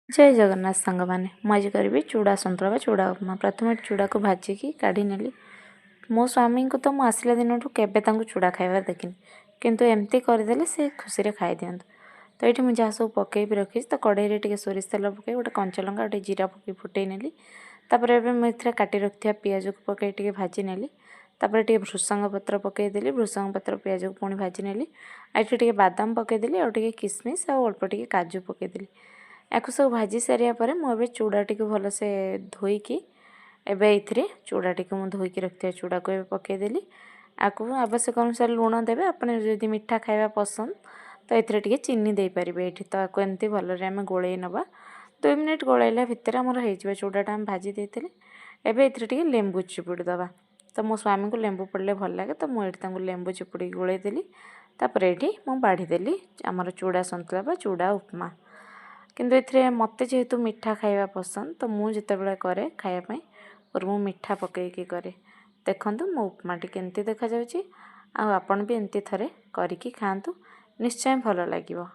जय जगन्नाथ सांग मैंने मुझे करी चूड़ा सन्तुला चूड़ा उपमा। प्रथम चूड़ा को भाजिकी काढ़ी नेली। मो स्वामी को तो आसला दिन केवे चूड़ा खाइबार देखनी, किंतु एमती करदे से खुशी रे खाई दियंतु। तो ये मुझे जहाँ सब पकई भी रखी तो कड़े टे सोरिष तेल पकई गोटे कंचा लंका गोटे जीरा पकई फुटई नेली। तापर एबे मुझे काटी रखा पियाज को पकई टे भाजी नेली। तापर टे भृसंग पत्र पकईदेली, भृसंग पत्र पियाज को पुणी भाजी नेली। ये टे बादाम पकईदेली और टे किसमिश और अल्प टे काजू पकईदेली। या सब भाजी सारे पर मुझे चूड़ा टी भलसे धोईकी एबे ये चूड़ा टी धोईकी रखी चूड़ा को पकईदेली। आपको आवश्यक अनुसार लुण देवे। आपने जदि मीठा खाଇବା पसंद तो ये चीनी दे पारे। ये तो आपको एमती भलरे आम गोलई नवा। 2 मिनिट गोलैला भितर आमर हो चूड़ाटा आम भाजी देते। एबे ये लेंबू चिपुड़ी दवा। तो मो स्वामी को लेंबू पड़े भल लगे तो मुझे लेंबू चिपुड़ी गोलैदेली। तापर ये बाढ़ीदेली आमर चूड़ा सन्तुला बा चूड़ा उपमा। किंतु ये मत जेहेतु मीठा खाଇବା पसंद तो मुझे जिते करे खायापाई और मु मीठा पकईकी करे। देखंतु मो उपमाटी केमती देखा जाउची। आ आपण भी एमती थरे करिकी खांतु, निश्चय भल लागिवो।